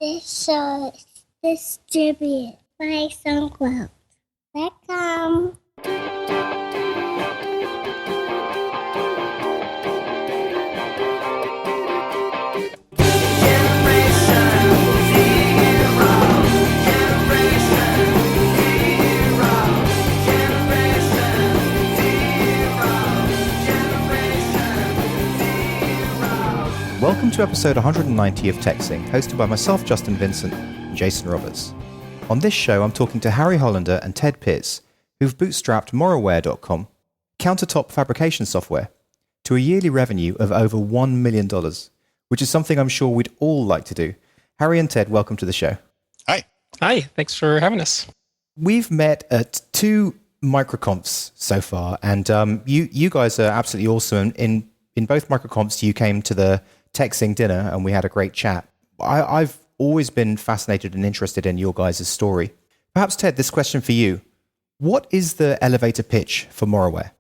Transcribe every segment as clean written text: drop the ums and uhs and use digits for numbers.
This show is distributed by SoundCloud. Welcome. Welcome to episode 190 of TechSing, hosted by myself, Justin Vincent, and Jason Roberts. On this show, I'm talking to Harry Hollander and Ted Pierce, who've bootstrapped Morroware.com, countertop fabrication software, to a yearly revenue of over $1 million, which is something I'm sure we'd all like to do. Harry and Ted, welcome to the show. Hi. Hi, thanks for having us. We've met at two microconfs so far, and you guys are absolutely awesome. In both microconfs, you came to the TechSing dinner, and we had a great chat. I've always been fascinated and interested in your guys' story. Perhaps, Ted, this question for you. What is the elevator pitch for Morroware?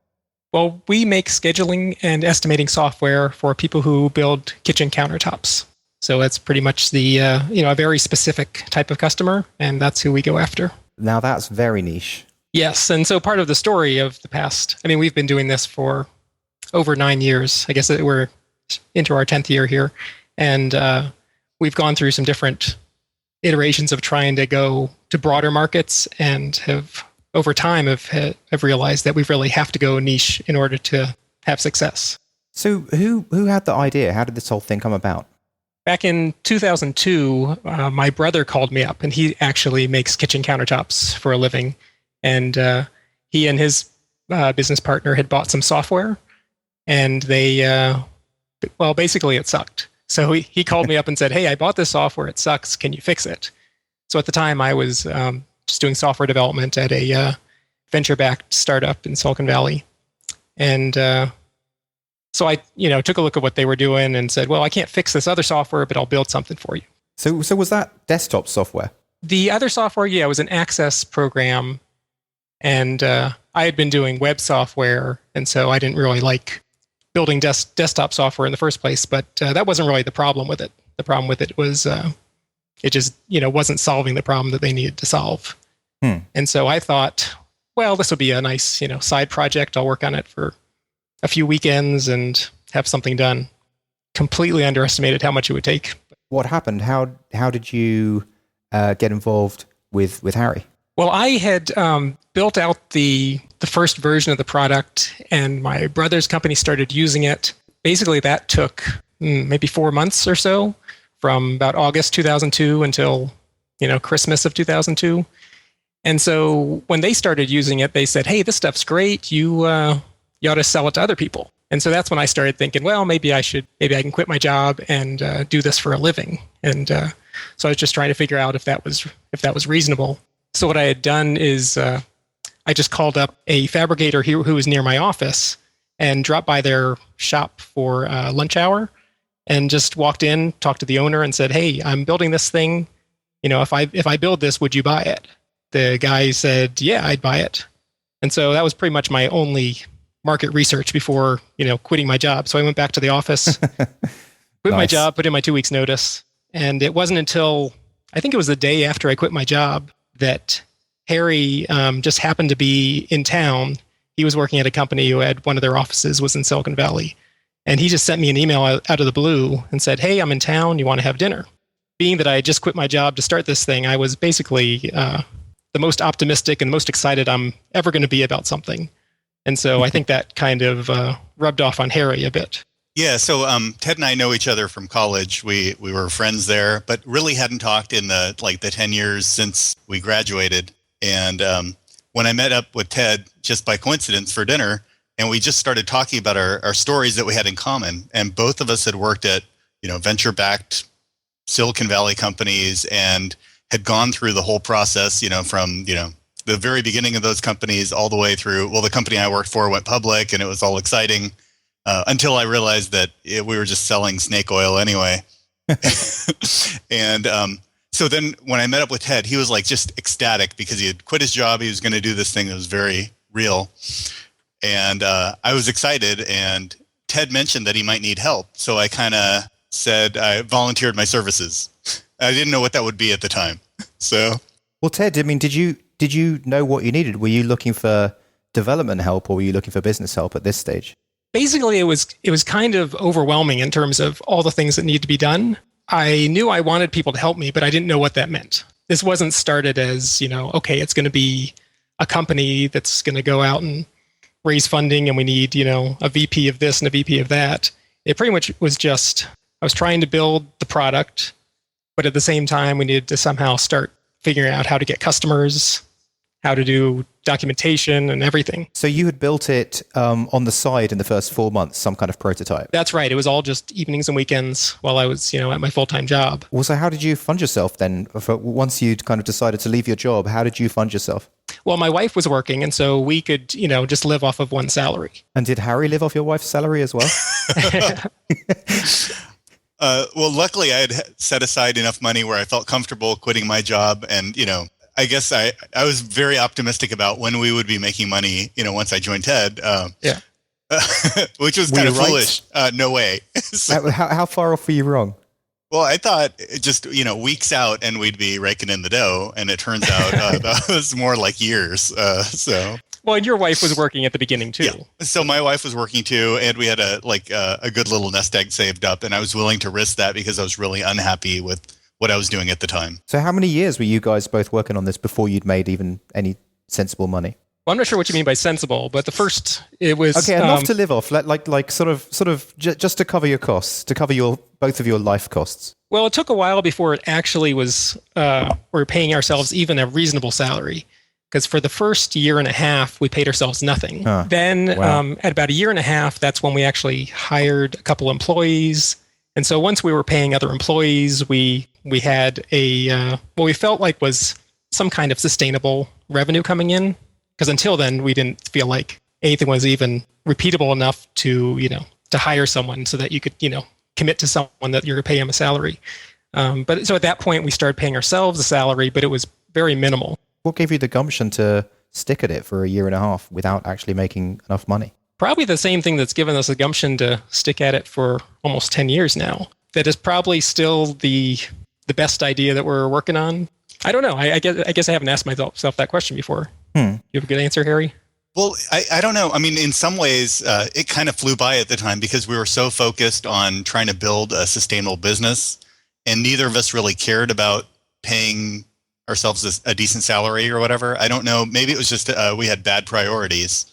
Well, we make scheduling and estimating software for people who build kitchen countertops. So that's pretty much the a very specific type of customer, and that's who we go after. Now that's very niche. Yes, and so part of the story of the past, we've been doing this for over 9 years. I guess we're into our 10th year here, and we've gone through some different iterations of trying to go to broader markets, and have over time have realized that we really have to go niche in order to have success. So who had the idea? How did this whole thing come about? Back in 2002, my brother called me up, and he actually makes kitchen countertops for a living, and he and his business partner had bought some software, and they basically it sucked. So he called me up and said, "Hey, I bought this software. It sucks. Can you fix it?" So at the time, I was just doing software development at a venture-backed startup in Silicon Valley. And so I took a look at what they were doing and said, well, I can't fix this other software, but I'll build something for you. So was that desktop software? The other software, it was an Access program. And I had been doing web software, and so I didn't really like building desktop software in the first place, but that wasn't really the problem with it. The problem with it was it just wasn't solving the problem that they needed to solve. And so I thought, well, this would be a nice side project. I'll work on it for a few weekends and have something done. Completely underestimated how much it would take. What happened? How did you get involved with Harry? Well, I had built out the first version of the product, and my brother's company started using it. Basically, that took maybe 4 months or so, from about August 2002 until Christmas of 2002. And so when they started using it, they said, "Hey, this stuff's great. You ought to sell it to other people." And so that's when I started thinking, well, maybe I can quit my job and do this for a living. And so I was just trying to figure out if that was reasonable. So what I had done is I just called up a fabricator here who was near my office and dropped by their shop for lunch hour, and just walked in, talked to the owner, and said, "Hey, I'm building this thing. If I build this, would you buy it?" The guy said, "Yeah, I'd buy it." And so that was pretty much my only market research before quitting my job. So I went back to the office, quit my job, put in my 2 weeks notice, and it wasn't until I think it was the day after I quit my job that Harry just happened to be in town. He was working at a company who had one of their offices was in Silicon Valley. And he just sent me an email out of the blue and said, "Hey, I'm in town. You want to have dinner?" Being that I had just quit my job to start this thing, I was basically the most optimistic and most excited I'm ever going to be about something. And so I think that kind of rubbed off on Harry a bit. Yeah, so Ted and I know each other from college. We were friends there, but really hadn't talked in the 10 years since we graduated. And when I met up with Ted just by coincidence for dinner, and we just started talking about our stories that we had in common, and both of us had worked at venture-backed Silicon Valley companies and had gone through the whole process, from the very beginning of those companies all the way through. Well, the company I worked for went public, and it was all exciting. Until I realized that we were just selling snake oil anyway. And so then when I met up with Ted, he was just ecstatic because he had quit his job. He was going to do this thing that was very real. And I was excited, and Ted mentioned that he might need help. So I kind of said I volunteered my services. I didn't know what that would be at the time. So, well, Ted, I mean, did you know what you needed? Were you looking for development help, or were you looking for business help at this stage? Basically, it was kind of overwhelming in terms of all the things that need to be done. I knew I wanted people to help me, but I didn't know what that meant. This wasn't started as, okay, it's going to be a company that's going to go out and raise funding, and we need, a VP of this and a VP of that. It pretty much was just, I was trying to build the product, but at the same time, we needed to somehow start figuring out how to get customers, how to do documentation and everything. So you had built it on the side in the first 4 months, some kind of prototype? That's right. It was all just evenings and weekends while I was, at my full-time job. Well, so how did you fund yourself then? Once you'd kind of decided to leave your job, how did you fund yourself? Well, my wife was working, and so we could, just live off of one salary. And did Harry live off your wife's salary as well? Well, luckily I had set aside enough money where I felt comfortable quitting my job. And, I guess I was very optimistic about when we would be making money, once I joined TED. Yeah. Which was kind of foolish. No way. So, how far off were you wrong? well, I thought it just, weeks out and we'd be raking in the dough. And it turns out that was more like years. Well, and your wife was working at the beginning too. Yeah. So my wife was working too, and we had a good little nest egg saved up, and I was willing to risk that because I was really unhappy with what I was doing at the time. So how many years were you guys both working on this before you'd made even any sensible money? Well, I'm not sure what you mean by sensible, but it was okay, enough to live off, like sort of just to cover your costs, to cover both of your life costs. Well, it took a while before it actually was we were paying ourselves even a reasonable salary. Because for the first year and a half, we paid ourselves nothing. Then at about a year and a half, that's when we actually hired a couple employees. And so once we were paying other employees, we had what we felt like was some kind of sustainable revenue coming in. Because until then, we didn't feel like anything was even repeatable enough to hire someone so that you could, commit to someone that you're going to pay them a salary. But so at that point, we started paying ourselves a salary, but it was very minimal. What gave you the gumption to stick at it for a year and a half without actually making enough money? Probably the same thing that's given us the gumption to stick at it for almost 10 years now. That is probably still the best idea that we're working on. I don't know. I guess I haven't asked myself that question before. You have a good answer, Harry? Well, I don't know. I mean, in some ways, it kind of flew by at the time because we were so focused on trying to build a sustainable business, and neither of us really cared about paying ourselves a decent salary or whatever. I don't know. Maybe it was just we had bad priorities,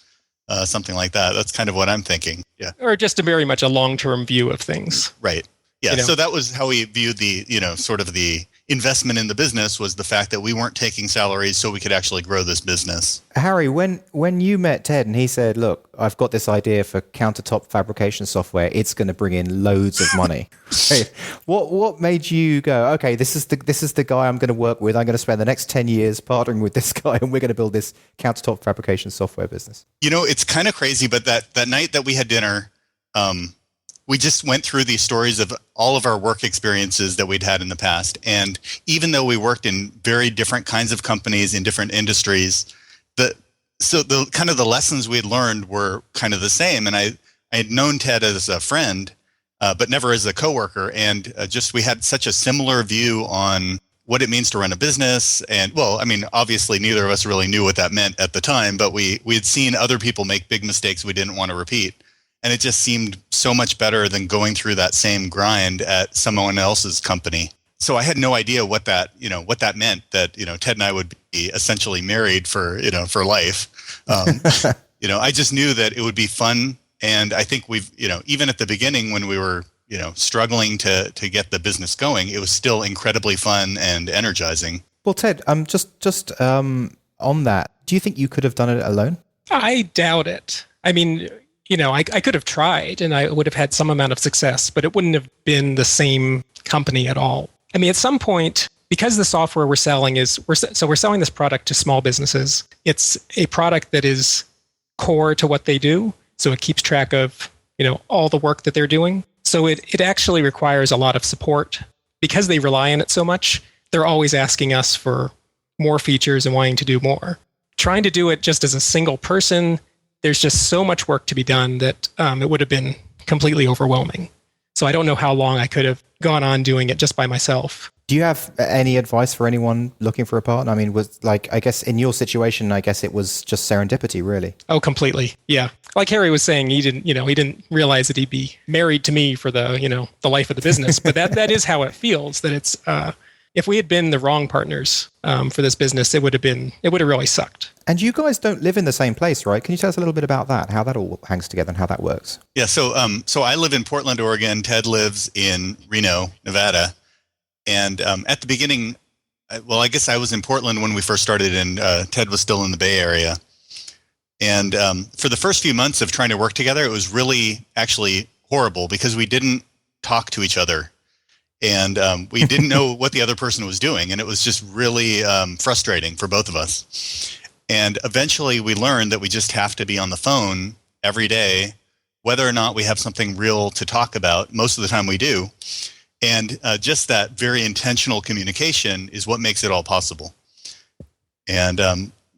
something like that. That's kind of what I'm thinking. Yeah. Or just a very much a long-term view of things. Right. Yeah. So that was how we viewed the, sort of the investment in the business was the fact that we weren't taking salaries so we could actually grow this business. Harry, when you met Ted and he said, look, I've got this idea for countertop fabrication software, it's going to bring in loads of money. What made you go, okay, this is the guy I'm going to work with. I'm going to spend the next 10 years partnering with this guy and we're going to build this countertop fabrication software business? It's kind of crazy, but that night that we had dinner, we just went through these stories of all of our work experiences that we'd had in the past. And even though we worked in very different kinds of companies in different industries, the kind of the lessons we had learned were kind of the same. And I had known Ted as a friend, but never as a coworker. And we had such a similar view on what it means to run a business. And well, I mean, obviously neither of us really knew what that meant at the time, but we had seen other people make big mistakes we didn't want to repeat. And it just seemed so much better than going through that same grind at someone else's company. So I had no idea what that meant, that, Ted and I would be essentially married for life. I just knew that it would be fun. And I think we've, even at the beginning when we were, struggling to get the business going, it was still incredibly fun and energizing. Well, Ted, just on that, do you think you could have done it alone? I doubt it. I mean, I could have tried and I would have had some amount of success, but it wouldn't have been the same company at all. I mean, at some point, because the software we're selling we're selling this product to small businesses. It's a product that is core to what they do. So it keeps track of, all the work that they're doing. So it actually requires a lot of support because they rely on it so much. They're always asking us for more features and wanting to do more. Trying to do it just as a single person, there's just so much work to be done that it would have been completely overwhelming. So I don't know how long I could have gone on doing it just by myself. Do you have any advice for anyone looking for a partner? I mean, I guess in your situation, I guess it was just serendipity, really. Oh, completely. Yeah. Like Harry was saying, he didn't realize that he'd be married to me for the life of the business. But that is how it feels, that it's, if we had been the wrong partners for this business, it would have really sucked. And you guys don't live in the same place, right? Can you tell us a little bit about that, how that all hangs together and how that works? Yeah. So I live in Portland, Oregon. Ted lives in Reno, Nevada. And at the beginning, I guess I was in Portland when we first started, and Ted was still in the Bay Area. And for the first few months of trying to work together, it was really actually horrible because we didn't talk to each other. And we didn't know what the other person was doing. And it was just really frustrating for both of us. And eventually we learned that we just have to be on the phone every day, whether or not we have something real to talk about. Most of the time we do. And just that very intentional communication is what makes it all possible. And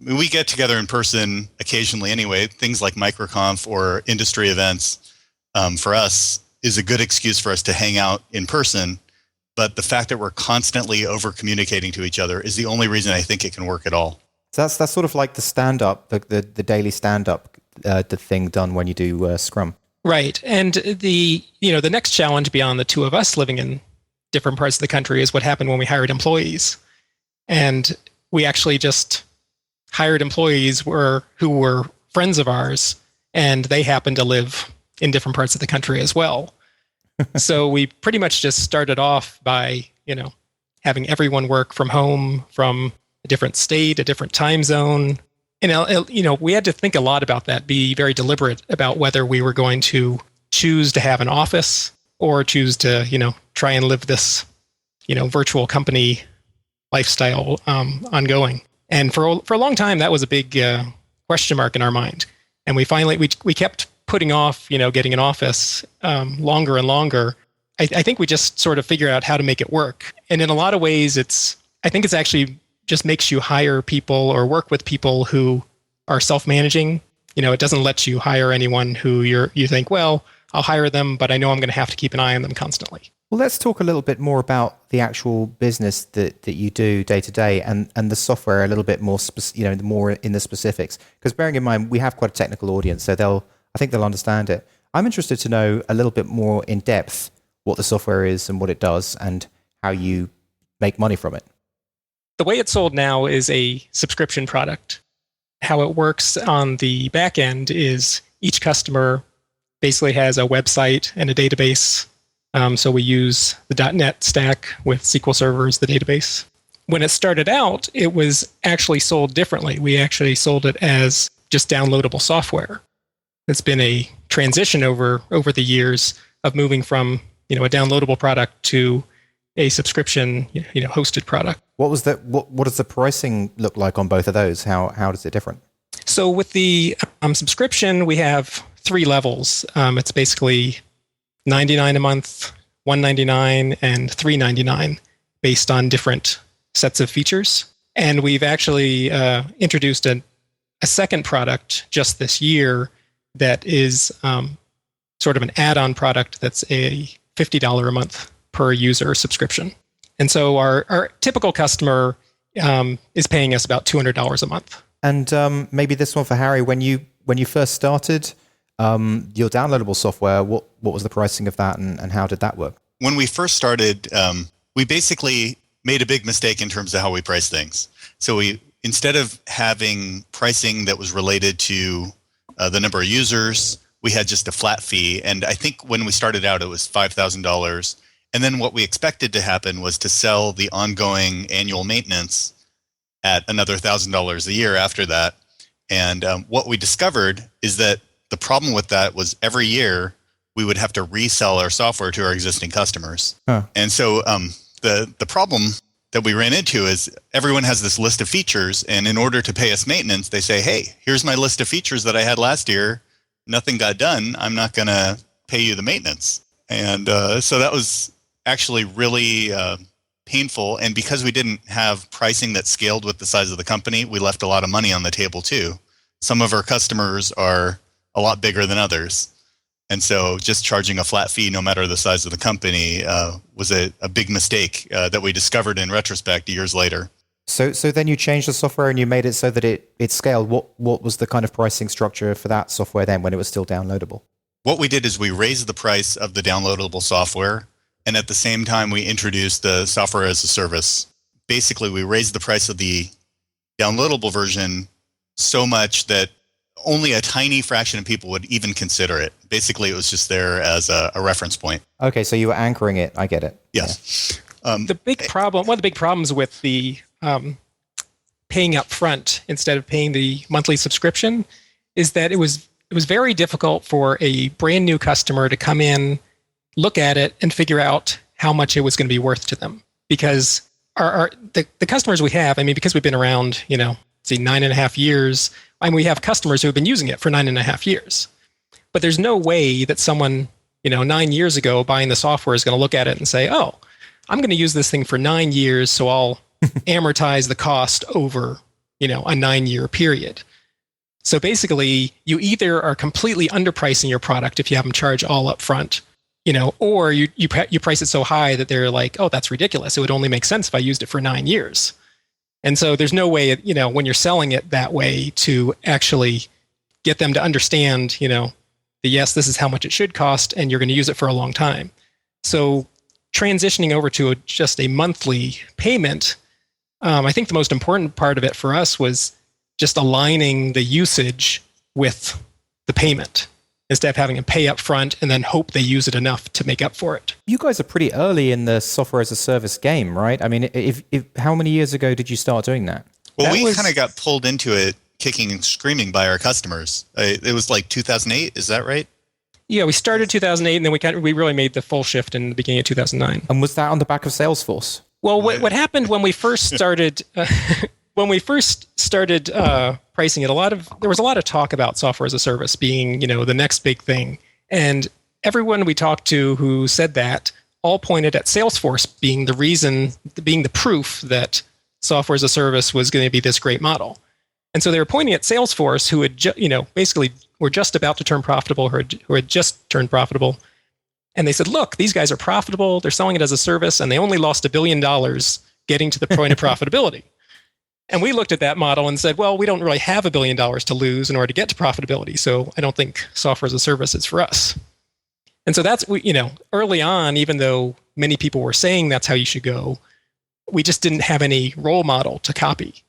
we get together in person occasionally anyway. Things like MicroConf or industry events for us is a good excuse for us to hang out in person. But the fact that we're constantly over communicating to each other is the only reason I think it can work at all. So that's sort of like the stand-up, the daily stand-up the thing done when you do Scrum. Right. And the next challenge beyond the two of us living in different parts of the country is what happened when we hired employees. And we actually just hired employees who were friends of ours, and they happened to live in different parts of the country as well. So we pretty much just started off by, having everyone work from home, from a different state, a different time zone. And, we had to think a lot about that, be very deliberate about whether we were going to choose to have an office or choose to, try and live this, virtual company lifestyle ongoing. And for a long time, that was a big question mark in our mind. And we finally, we kept putting off, getting an office longer and longer. I think we just sort of figured out how to make it work. And in a lot of ways, I think it's actually just makes you hire people or work with people who are self-managing. It doesn't let you hire anyone who you think, well, I'll hire them, but I know I'm going to have to keep an eye on them constantly. Well, let's talk a little bit more about the actual business that you do day to day and the software a little bit more, more in the specifics. Because bearing in mind, we have quite a technical audience, so I think they'll understand it. I'm interested to know a little bit more in depth what the software is and what it does and how you make money from it. The way it's sold now is a subscription product. How it works on the back end is each customer basically has a website and a database. So we use the .NET stack with SQL Server as the database. When it started out, it was actually sold differently. We actually sold it as just downloadable software. It's been a transition over the years of moving from a downloadable product to a subscription hosted product. What does the pricing look like on both of those? How does it differ? So with the subscription, we have 3 levels. It's basically $99 a month, $199, and $399 based on different sets of features. And we've actually introduced a second product just this year that is sort of an add-on product that's a $50 a month per user subscription. And so our typical customer is paying us about $200 a month. And maybe this one for Harry, when you first started your downloadable software, what was the pricing of that and how did that work? When we first started, we basically made a big mistake in terms of how we price things. So instead of having pricing that was related to the number of users, we had just a flat fee. And I think when we started out, it was $5,000. And then what we expected to happen was to sell the ongoing annual maintenance at another $1,000 a year after that. And what we discovered is that the problem with that was every year we would have to resell our software to our existing customers. Huh. And so the problem that we ran into is everyone has this list of features, and in order to pay us maintenance, they say, hey, here's my list of features that I had last year. Nothing got done. I'm not going to pay you the maintenance. And so that was actually really painful. And because we didn't have pricing that scaled with the size of the company, we left a lot of money on the table too. Some of our customers are a lot bigger than others. And so just charging a flat fee, no matter the size of the company, was a big mistake that we discovered in retrospect years later. So then you changed the software and you made it so that it scaled. What was the kind of pricing structure for that software then when it was still downloadable? What we did is we raised the price of the downloadable software, and at the same time we introduced the software as a service. Basically, we raised the price of the downloadable version so much that only a tiny fraction of people would even consider it. Basically, it was just there as a reference point. Okay, so you were anchoring it. I get it. Yes. Yeah. One of the big problems with the paying up front instead of paying the monthly subscription is that it was very difficult for a brand new customer to come in, look at it, and figure out how much it was going to be worth to them. Because the customers we have, because we've been around, 9.5 years, we have customers who have been using it for 9.5 years. But there's no way that someone, 9 years ago buying the software is going to look at it and say, oh, I'm going to use this thing for 9 years, so I'll amortize the cost over, a 9-year period. So basically, you either are completely underpricing your product if you have them charge all up front, or you price it so high that they're like, oh, that's ridiculous. It would only make sense if I used it for 9 years. And so there's no way, when you're selling it that way to actually get them to understand, that yes, this is how much it should cost and you're going to use it for a long time. So transitioning over to just a monthly payment, I think the most important part of it for us was just aligning the usage with the payment instead of having them pay up front and then hope they use it enough to make up for it. You guys are pretty early in the software as a service game, right? If how many years ago did you start doing that? Well, we kind of got pulled into it kicking and screaming by our customers. It was like 2008, is that right? Yeah, we started 2008, and then we really made the full shift in the beginning of 2009. And was that on the back of Salesforce? Well, what happened when we first started pricing it, there was a lot of talk about software as a service being, the next big thing. And everyone we talked to who said that all pointed at Salesforce being the proof that software as a service was going to be this great model. And so they were pointing at Salesforce, who had, basically were just about to turn profitable, who had just turned profitable. And they said, look, these guys are profitable. They're selling it as a service, and they only lost $1 billion getting to the point of profitability. And we looked at that model and said, well, we don't really have $1 billion to lose in order to get to profitability. So I don't think software as a service is for us. And so that's, early on, even though many people were saying that's how you should go, we just didn't have any role model to copy.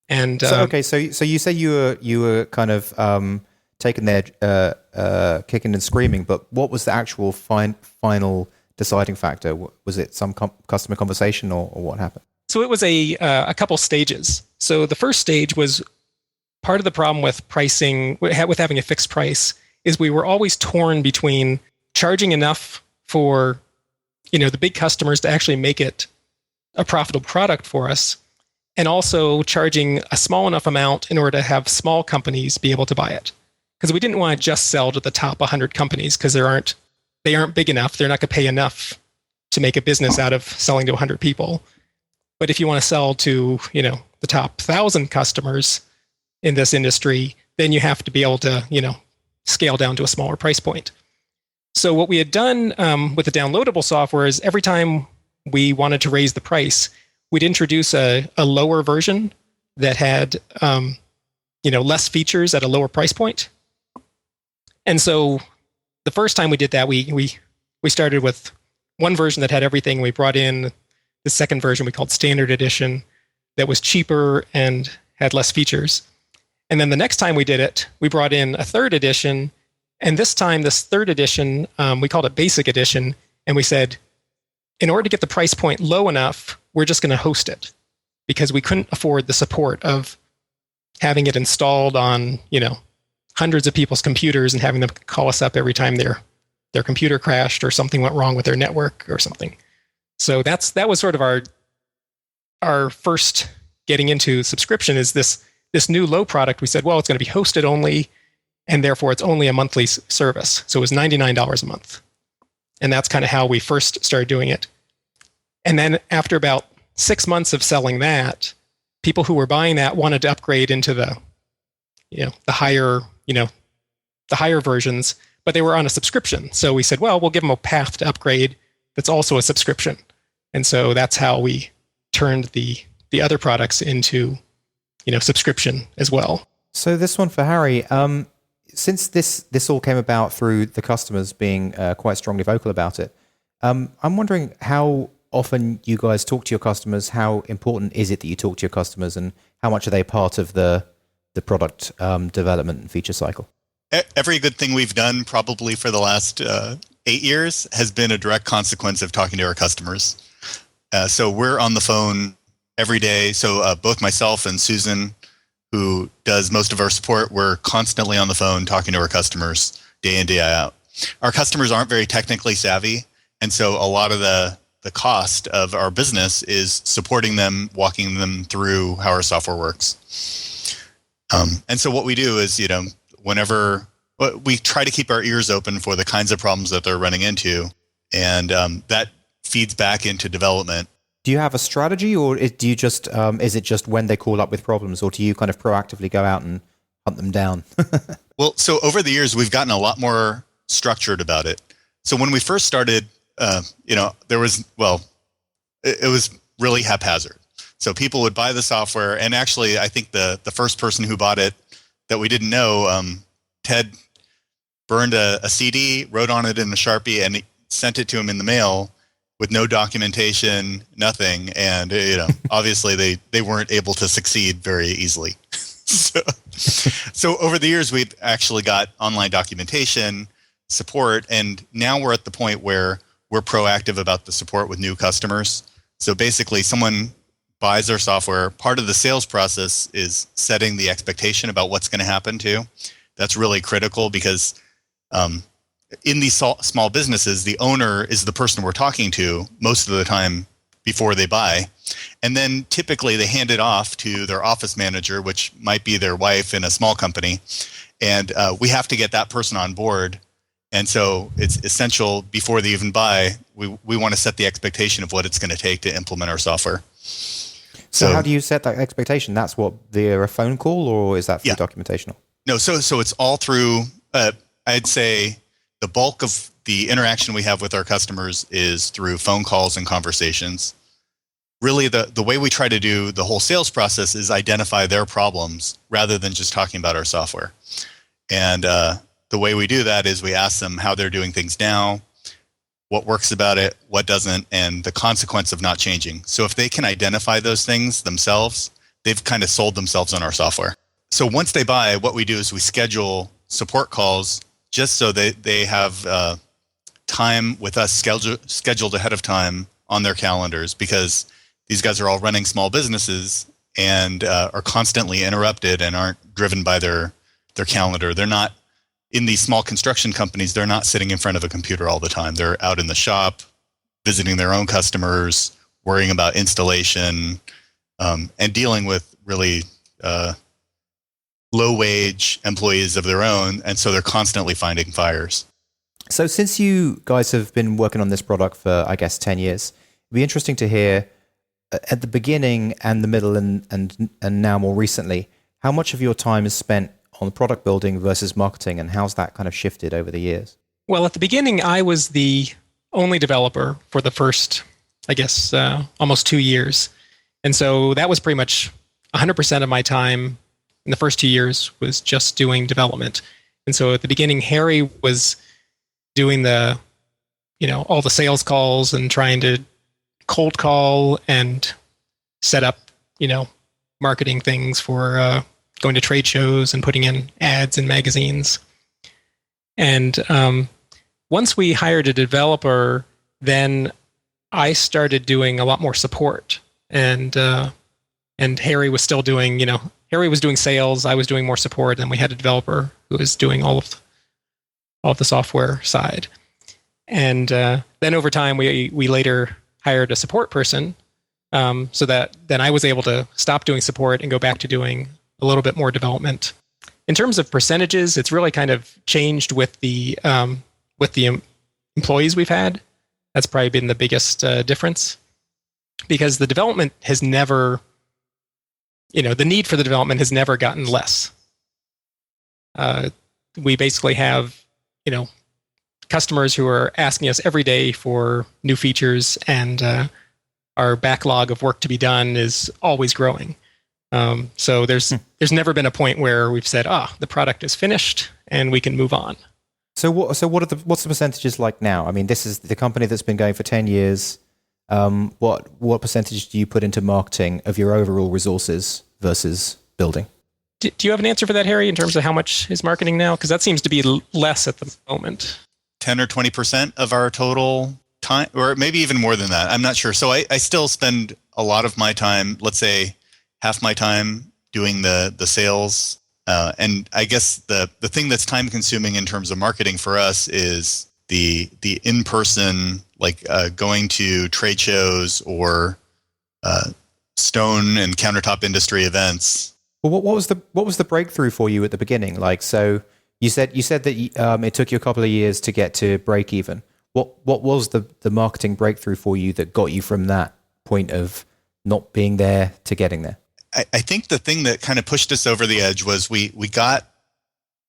And so you say you were kind of taken there kicking and screaming, but what was the actual final deciding factor? Was it some customer conversation or what happened? So it was a couple stages. So the first stage was part of the problem with pricing, with having a fixed price, is we were always torn between charging enough for, the big customers to actually make it a profitable product for us, and also charging a small enough amount in order to have small companies be able to buy it. Because we didn't want to just sell to the top 100 companies because they aren't big enough. They're not going to pay enough to make a business out of selling to 100 people. But if you want to sell to, the top 1,000 customers in this industry, then you have to be able to, scale down to a smaller price point. So what we had done with the downloadable software is every time we wanted to raise the price, we'd introduce a lower version that had, less features at a lower price point. And so the first time we did that, we started with one version that had everything. We brought in the second version we called Standard Edition that was cheaper and had less features. And then the next time we did it, we brought in a third edition. And this time, this third edition, we called it Basic Edition. And we said, in order to get the price point low enough, we're just going to host it because we couldn't afford the support of having it installed on, hundreds of people's computers and having them call us up every time their computer crashed or something went wrong with their network or something. So that was sort of our first getting into subscription is this new low product. We said, well, it's going to be hosted only, and therefore it's only a monthly service. So it was $99 a month. And that's kind of how we first started doing it. And then after about 6 months of selling that, people who were buying that wanted to upgrade into the higher versions, but they were on a subscription. So we said, well, we'll give them a path to upgrade that's also a subscription. And so that's how we turned the other products into, subscription as well. So this one for Harry, since this all came about through the customers being quite strongly vocal about it, I'm wondering how often you guys talk to your customers. How important is it that you talk to your customers, and how much are they part of the product development and feature cycle? Every good thing we've done probably for the last 8 years has been a direct consequence of talking to our customers. So we're on the phone every day. So both myself and Susan, who does most of our support, we're constantly on the phone talking to our customers day in, day out. Our customers aren't very technically savvy, and so a lot of the cost of our business is supporting them, walking them through how our software works. And so what we do is, whenever we try to keep our ears open for the kinds of problems that they're running into, and that feeds back into development. Do you have a strategy, or do you just is it just when they call up with problems, or do you kind of proactively go out and hunt them down? Well, so over the years, we've gotten a lot more structured about it. So when we first started, it was really haphazard. So people would buy the software, and actually, I think the first person who bought it that we didn't know, Ted burned a CD, wrote on it in a Sharpie, and sent it to him in the mail with no documentation, nothing. And, obviously they weren't able to succeed very easily. So over the years, we've actually got online documentation, support, and now we're at the point where we're proactive about the support with new customers. So basically, someone buys our software. Part of the sales process is setting the expectation about what's going to happen too. That's really critical because in these small businesses, the owner is the person we're talking to most of the time before they buy. And then typically they hand it off to their office manager, which might be their wife in a small company. And we have to get that person on board. And so it's essential before they even buy, we want to set the expectation of what it's going to take to implement our software. So how do you set that expectation? That's what, via a phone call, or is that through documentational? No, so it's all through, I'd say the bulk of the interaction we have with our customers is through phone calls and conversations. Really, the way we try to do the whole sales process is identify their problems rather than just talking about our software. And the way we do that is we ask them how they're doing things now, what works about it, what doesn't, and the consequence of not changing. So if they can identify those things themselves, they've kind of sold themselves on our software. So once they buy, what we do is we schedule support calls just so they have time with us scheduled ahead of time on their calendars, because these guys are all running small businesses and are constantly interrupted and aren't driven by their calendar. They're not in these small construction companies. They're not sitting in front of a computer all the time. They're out in the shop, visiting their own customers, worrying about installation, and dealing with really low-wage employees of their own, and so they're constantly finding fires. So since you guys have been working on this product for, I guess, 10 years, it'd be interesting to hear at the beginning and the middle and now more recently, how much of your time is spent on product building versus marketing, and how's that kind of shifted over the years? Well, at the beginning, I was the only developer for the first, I guess, almost 2 years. And so that was pretty much 100% of my time in the first 2 years was just doing development. And so at the beginning, Harry was doing all the sales calls and trying to cold call and set up, marketing things for going to trade shows and putting in ads in magazines. And once we hired a developer, then I started doing a lot more support. And Harry was still doing, Harry was doing sales, I was doing more support, and we had a developer who was doing all of the software side. And then over time, we later hired a support person, so that then I was able to stop doing support and go back to doing a little bit more development. In terms of percentages, it's really kind of changed with the employees we've had. That's probably been the biggest difference, because the development has never, the need for the development has never gotten less. We basically have customers who are asking us every day for new features, and our backlog of work to be done is always growing. So there's never been a point where we've said, the product is finished and we can move on. So what's the percentages like now? I mean, this is the company that's been going for 10 years. What percentage do you put into marketing of your overall resources versus building? Do you have an answer for that, Harry, in terms of how much is marketing now? Because that seems to be less at the moment. 10 or 20% of our total time, or maybe even more than that. I'm not sure. So I still spend a lot of my time, let's say half my time, doing the sales. And I guess the thing that's time consuming in terms of marketing for us is the in-person, like going to trade shows or stone and countertop industry events. Well, what was the breakthrough for you at the beginning? Like, so you said that it took you a couple of years to get to break even. What was the marketing breakthrough for you that got you from that point of not being there to getting there? I think the thing that kind of pushed us over the edge was we got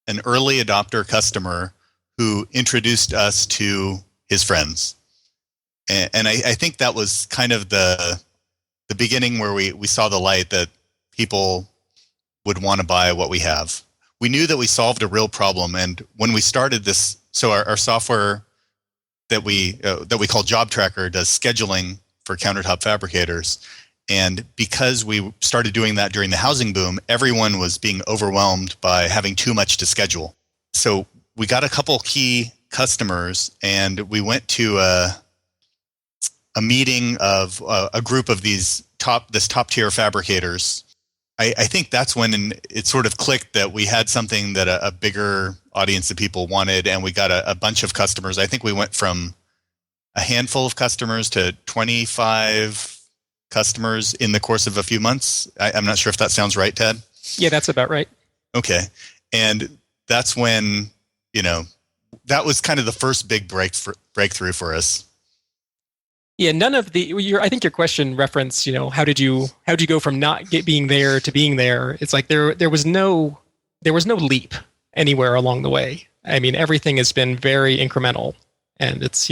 an early adopter customer who introduced us to his friends. And I think that was kind of the beginning where we saw the light that people would want to buy what we have. We knew that we solved a real problem. And when we started this, so our software that we call Job Tracker does scheduling for countertop fabricators. And because we started doing that during the housing boom, everyone was being overwhelmed by having too much to schedule. So we got a couple key customers, and we went to a meeting of a group of this top tier fabricators. I think that's when it sort of clicked that we had something that a bigger audience of people wanted, and we got a bunch of customers. I think we went from a handful of customers to 25 customers in the course of a few months. I'm not sure if that sounds right, Ted. Yeah, that's about right. Okay. And that's when, that was kind of the first big breakthrough for us. Yeah, none of I think your question referenced, how'd you go from not being there to being there? It's like there was no leap anywhere along the way. I mean, everything has been very incremental, and it's,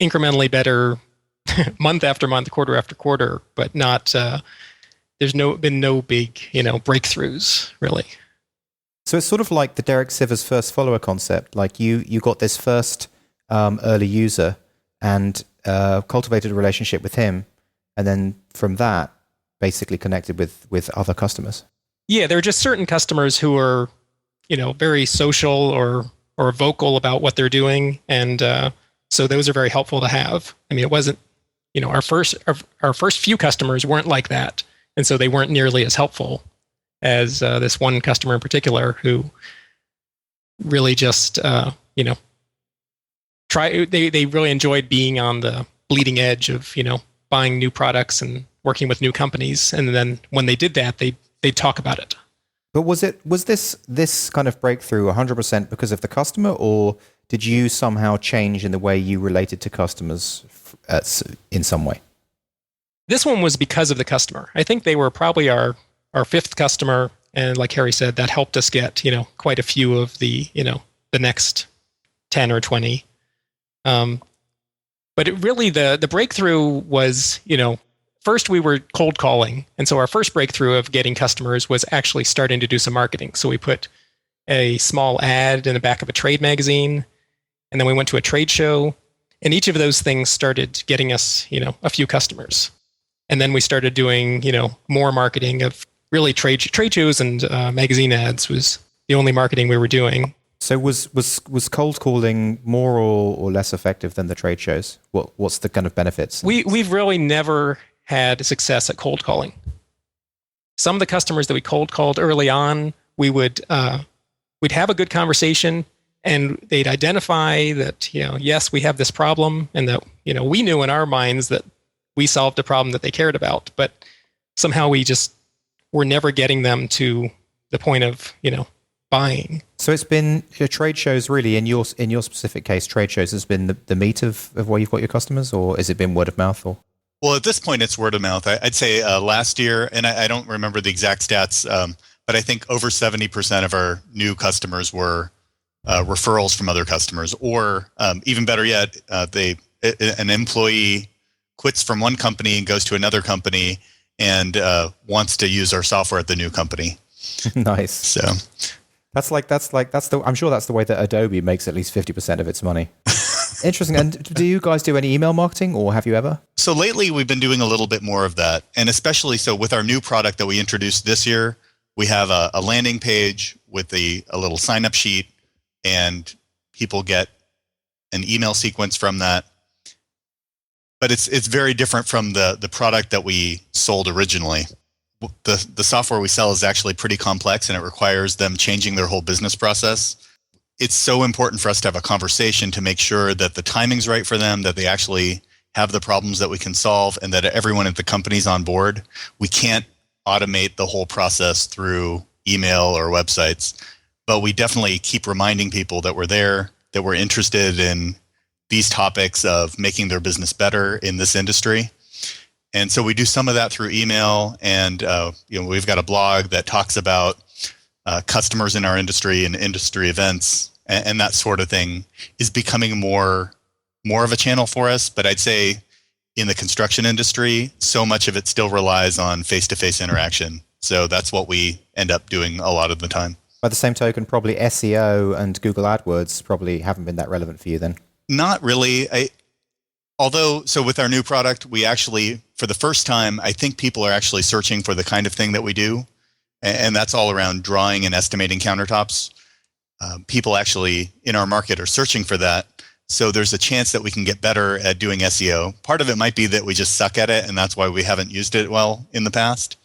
incrementally better month after month, quarter after quarter, but not, there's been no big, breakthroughs really. So it's sort of like the Derek Sivers first follower concept. Like you got this first early user and cultivated a relationship with him, and then from that, basically connected with other customers. Yeah, there are just certain customers who are, very social or vocal about what they're doing, and so those are very helpful to have. I mean, it wasn't, our first few customers weren't like that, and so they weren't nearly as helpful as this one customer in particular who really just, they really enjoyed being on the bleeding edge of, buying new products and working with new companies. And then when they did that, they'd talk about it. But was this kind of breakthrough 100% because of the customer, or did you somehow change in the way you related to customers in some way? This one was because of the customer. I think they were probably our fifth customer. And like Harry said, that helped us get, quite a few of the, the next 10 or 20. But it really, the breakthrough was, first we were cold calling. And so our first breakthrough of getting customers was actually starting to do some marketing. So we put a small ad in the back of a trade magazine, and then we went to a trade show, and each of those things started getting us, a few customers. And then we started doing, more marketing of really trade shows, and magazine ads was the only marketing we were doing. So was cold calling more or less effective than the trade shows? What's the kind of benefits? We've really never had success at cold calling. Some of the customers that we cold called early on, we'd have a good conversation, and they'd identify that, yes, we have this problem, and that, we knew in our minds that we solved a problem that they cared about, but somehow we just were never getting them to the point of, buying. So it's been trade shows, really, in your specific case, trade shows has been the meat of where you've got your customers, or has it been word of mouth? Or well, at this point, it's word of mouth. I'd say last year, and I don't remember the exact stats, but I think over 70% of our new customers were referrals from other customers, or even better yet, an employee quits from one company and goes to another company and wants to use our software at the new company. Nice. So I'm sure that's the way that Adobe makes at least 50% of its money. Interesting. And do you guys do any email marketing, or have you ever? So lately we've been doing a little bit more of that, and especially so with our new product that we introduced this year, we have a landing page with a little sign-up sheet, and people get an email sequence from that. But it's very different from the product that we sold originally. The software we sell is actually pretty complex, and it requires them changing their whole business process. It's so important for us to have a conversation to make sure that the timing's right for them, that they actually have the problems that we can solve, and that everyone at the company's on board. We can't automate the whole process through email or websites, but we definitely keep reminding people that we're there, that we're interested in these topics of making their business better in this industry. And so we do some of that through email, and we've got a blog that talks about customers in our industry and industry events, and that sort of thing is becoming more of a channel for us. But I'd say in the construction industry, so much of it still relies on face-to-face interaction. So that's what we end up doing a lot of the time. By the same token, probably SEO and Google AdWords probably haven't been that relevant for you then. Not really. So with our new product, we actually, for the first time, I think people are actually searching for the kind of thing that we do. And that's all around drawing and estimating countertops. People actually in our market are searching for that. So there's a chance that we can get better at doing SEO. Part of it might be that we just suck at it, and that's why we haven't used it well in the past.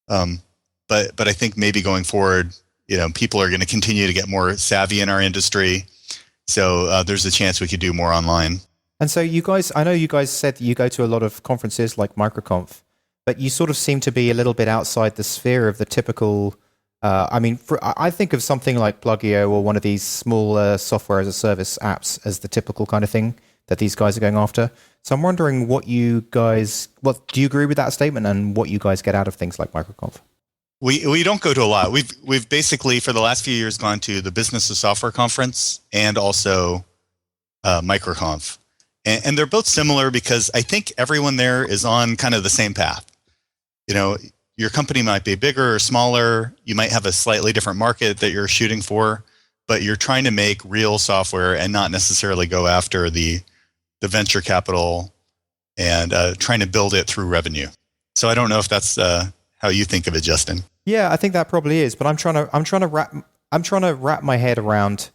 But I think maybe going forward, people are going to continue to get more savvy in our industry. So there's a chance we could do more online. And so I know you guys said that you go to a lot of conferences like MicroConf, but you sort of seem to be a little bit outside the sphere of the typical. I think of something like Plugio or one of these small software as a service apps as the typical kind of thing that these guys are going after. So I'm wondering do you agree with that statement, and what you guys get out of things like MicroConf? We don't go to a lot. We've basically for the last few years gone to the Business of Software conference and also MicroConf, and they're both similar because I think everyone there is on kind of the same path. Your company might be bigger or smaller. You might have a slightly different market that you're shooting for, but you're trying to make real software and not necessarily go after the venture capital and trying to build it through revenue. So I don't know if that's how you think of it, Justin. Yeah, I think that probably is, but I'm trying to wrap my head around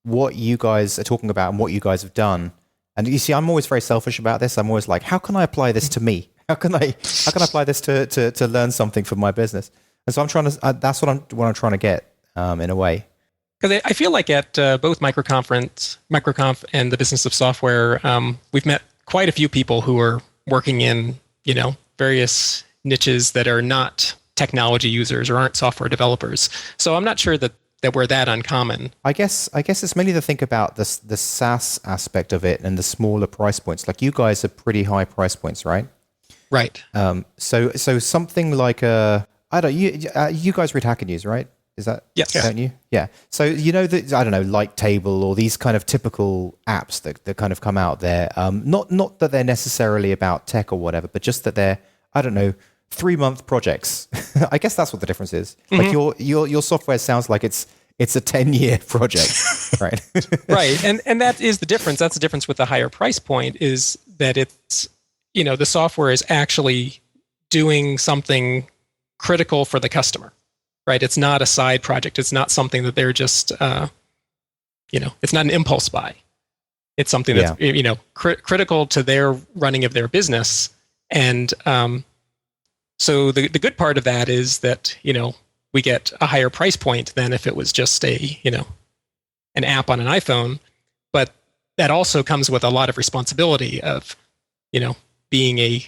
what you guys are talking about and what you guys have done. And you see, I'm always very selfish about this. I'm always like, how can I apply this to me? How can I apply this to learn something for my business? And so I'm trying to. That's what I'm trying to get in a way. Because I feel like at both MicroConf and the Business of Software, we've met quite a few people who are working in various niches that are not technology users or aren't software developers. So I'm not sure that we're that uncommon. I guess it's mainly to think about the SaaS aspect of it and the smaller price points. Like you guys are pretty high price points, right? Right. So something like you guys read Hacker News, right? Is that yes? Don't you? Yeah. So like Table or these kind of typical apps that kind of come out there. Not that they're necessarily about tech or whatever, but just that they're 3-month projects. I guess that's what the difference is. Mm-hmm. Like your software sounds like it's a 10-year project, right? Right. And that is the difference. That's the difference with the higher price point is that it's the software is actually doing something critical for the customer, right? It's not a side project. It's not something that they're just, it's not an impulse buy. It's something that's, critical to their running of their business. And so the good part of that is that, we get a higher price point than if it was just an app on an iPhone. But that also comes with a lot of responsibility of, being a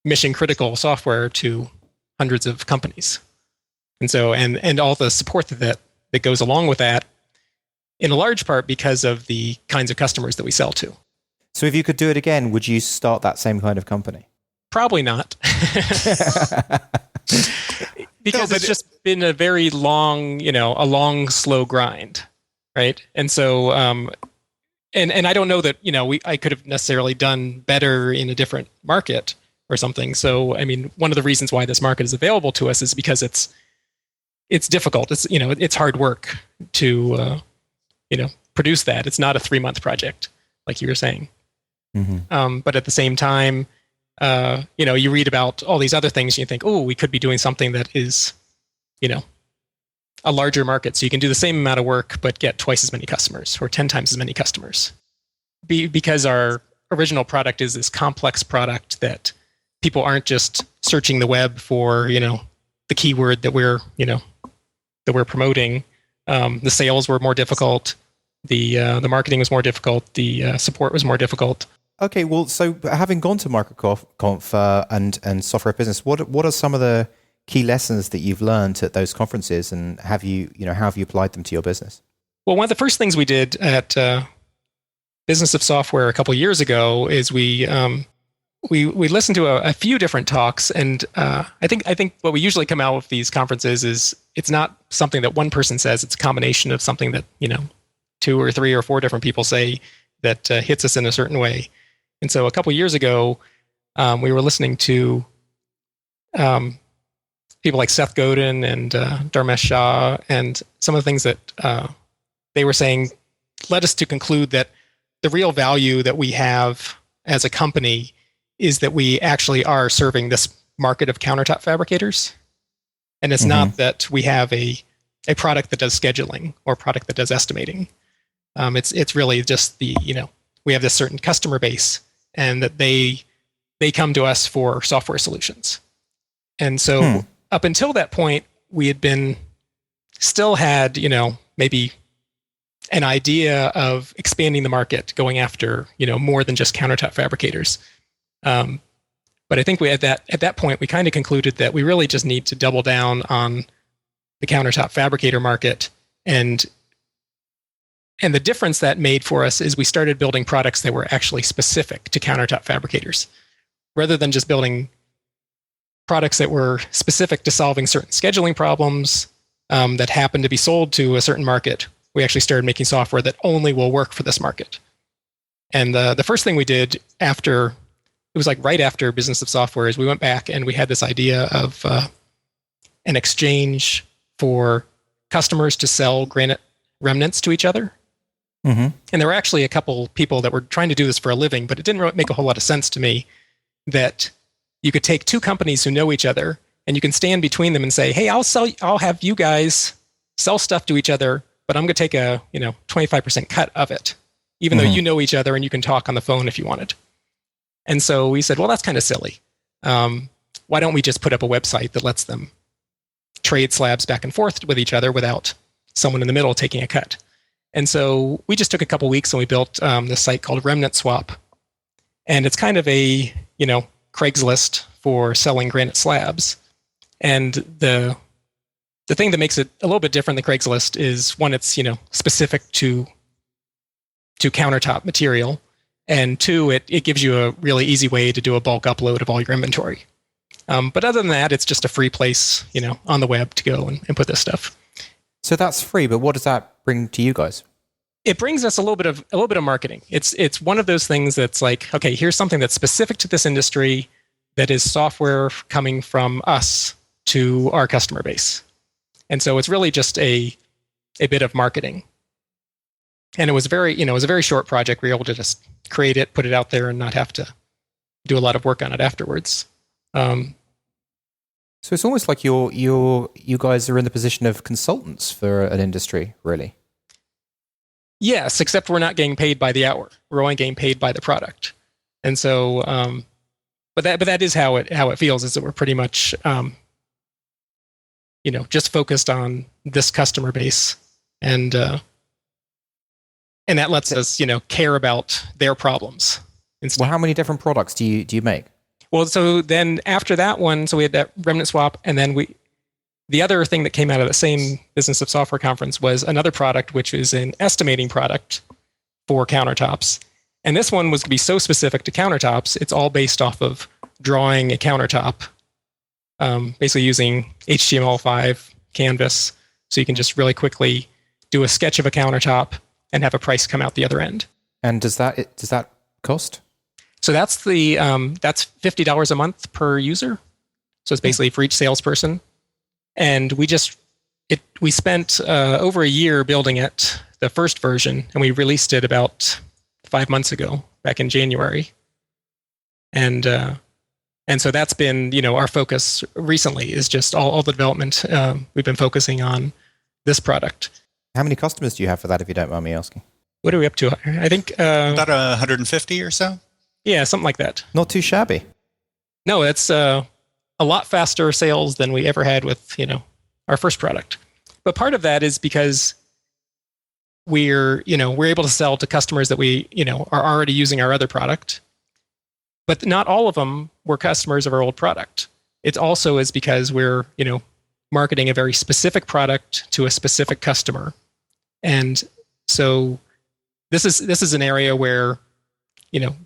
mission critical software to hundreds of companies. And so, and all the support that goes along with that, in a large part because of the kinds of customers that we sell to. So if you could do it again, would you start that same kind of company? Probably not. Because it's just been a very long, a long, slow grind. right? And so, and I don't know that I could have necessarily done better in a different market or something. So, I mean, one of the reasons why this market is available to us is because it's difficult. It's hard work to produce that. It's not a 3-month project, like you were saying. Mm-hmm. But at the same time, you read about all these other things and you think, oh, we could be doing something that is, a larger market. So you can do the same amount of work, but get twice as many customers or 10 times as many customers. Because our original product is this complex product that people aren't just searching the web for, the keyword that we're promoting. The sales were more difficult. The marketing was more difficult. The support was more difficult. Okay, well, so having gone to MicroConf and Software Business, what are some of the key lessons that you've learned at those conferences, and how have you applied them to your business? Well, one of the first things we did at Business of Software a couple of years ago is we listened to a few different talks, and I think what we usually come out with these conferences is it's not something that one person says; it's a combination of something that 2 or 3 or 4 different people say that hits us in a certain way. And so a couple of years ago, we were listening to people like Seth Godin and Dharmesh Shah, and some of the things that they were saying led us to conclude that the real value that we have as a company is that we actually are serving this market of countertop fabricators. And it's not that we have a product that does scheduling or a product that does estimating. It's really just we have this certain customer base, and that they come to us for software solutions. And so up until that point, we had still had maybe an idea of expanding the market, going after more than just countertop fabricators. But I think at that point we kind of concluded that we really just need to double down on the countertop fabricator market, and the difference that made for us is we started building products that were actually specific to countertop fabricators, rather than just building products that were specific to solving certain scheduling problems that happened to be sold to a certain market. We actually started making software that only will work for this market. And the first thing we did it was like right after Business of Software, is we went back and we had this idea of an exchange for customers to sell granite remnants to each other. Mm-hmm. And there were actually a couple people that were trying to do this for a living, but it didn't really make a whole lot of sense to me that you could take 2 companies who know each other and you can stand between them and say, hey, I'll have you guys sell stuff to each other, but I'm going to take a 25% cut of it, even though you know each other and you can talk on the phone if you wanted. And so we said, well, that's kind of silly. Why don't we just put up a website that lets them trade slabs back and forth with each other without someone in the middle taking a cut? And so we just took a couple weeks and we built this site called Remnant Swap. And it's kind of a, Craigslist for selling granite slabs. And the thing that makes it a little bit different than Craigslist is, one, it's, specific to countertop material. And 2, it gives you a really easy way to do a bulk upload of all your inventory. But other than that, it's just a free place, on the web to go and put this stuff. So that's free, but what does that bring to you guys? It brings us a little bit of marketing. It's one of those things that's like, okay, here's something that's specific to this industry that is software coming from us to our customer base. And so it's really just a bit of marketing. And it was a very short project. We were able to just create it, put it out there, and not have to do a lot of work on it afterwards. So it's almost like you guys are in the position of consultants for an industry, really. Yes, except we're not getting paid by the hour. We're only getting paid by the product. And so, but that is how it feels, is that we're pretty much, just focused on this customer base, and that lets us, care about their problems instead. Well, how many different products do you make? Well, so then after that one, so we had that Remnant Swap, and then the other thing that came out of the same Business of Software conference was another product, which is an estimating product for countertops. And this one was going to be so specific to countertops, it's all based off of drawing a countertop, basically using HTML5 canvas, so you can just really quickly do a sketch of a countertop, and have a price come out the other end. And does that cost? So that's that's $50 a month per user. So it's basically for each salesperson. And we spent over a year building it, the first version, and we released it about 5 months ago, back in January. And so that's been, our focus recently is just all the development. We've been focusing on this product. How many customers do you have for that, if you don't mind me asking? What are we up to? I think about 150 or so. Yeah, something like that. Not too shabby. No, it's a lot faster sales than we ever had with, our first product. But part of that is because we're able to sell to customers that we, are already using our other product. But not all of them were customers of our old product. It also is because we're, marketing a very specific product to a specific customer. And so this is an area where,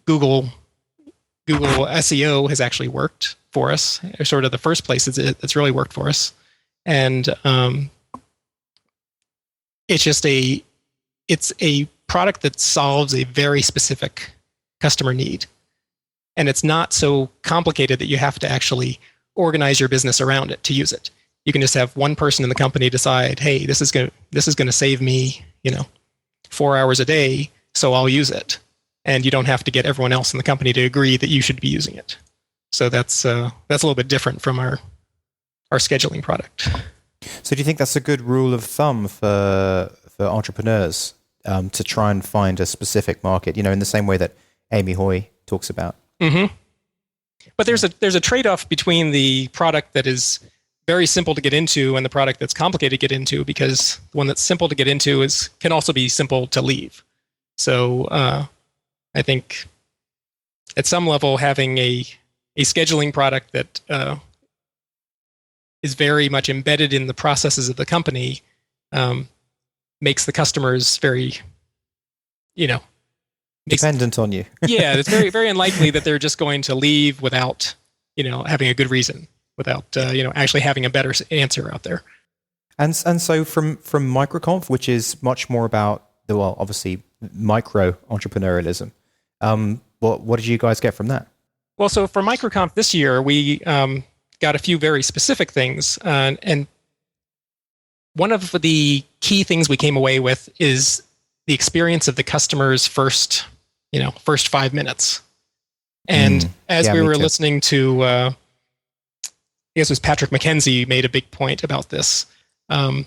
Google SEO has actually worked for us. Sort of the first place it's really worked for us. And it's a product that solves a very specific customer need. And it's not so complicated that you have to actually organize your business around it to use it. You can just have one person in the company decide, hey, this is going to save me, 4 hours a day, so I'll use it. And you don't have to get everyone else in the company to agree that you should be using it. So that's a little bit different from our scheduling product. So do you think that's a good rule of thumb for entrepreneurs to try and find a specific market, in the same way that Amy Hoy talks about? Mm-hmm. But there's a trade-off between the product that is very simple to get into and the product that's complicated to get into, because the one that's simple to get into can also be simple to leave. So I think at some level having a scheduling product that is very much embedded in the processes of the company makes the customers very, dependent on you. Yeah, it's very, very unlikely that they're just going to leave without, having a good reason, without, actually having a better answer out there. And so from MicroConf, which is much more about obviously micro entrepreneurialism, what did you guys get from that? Well, so for MicroConf this year, we got a few very specific things, and one of the key things we came away with is the experience of the customer's first 5 minutes. And as we were listening to, I guess it was Patrick McKenzie made a big point about this. We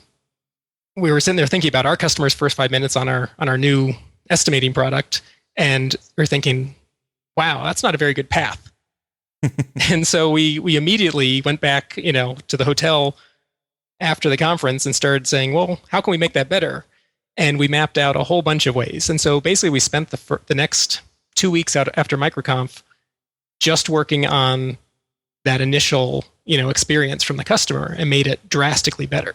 were sitting there thinking about our customers' first 5 minutes on our new estimating product, and we're thinking, wow, that's not a very good path. And so we immediately went back, to the hotel after the conference and started saying, well, how can we make that better? And we mapped out a whole bunch of ways. And so basically we spent the next 2 weeks out after MicroConf just working on that initial, experience from the customer and made it drastically better.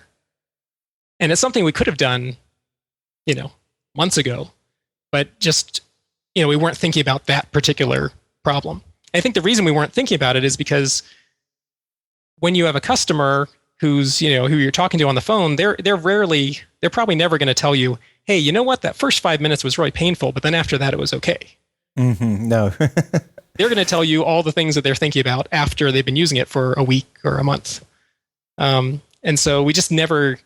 And it's something we could have done, months ago, but just, we weren't thinking about that particular problem. I think the reason we weren't thinking about it is because when you have a customer who's, who you're talking to on the phone, they're probably never going to tell you, hey, you know what, that first 5 minutes was really painful, but then after that it was okay. Mm-hmm. No. They're going to tell you all the things that they're thinking about after they've been using it for a week or a month. And so we just never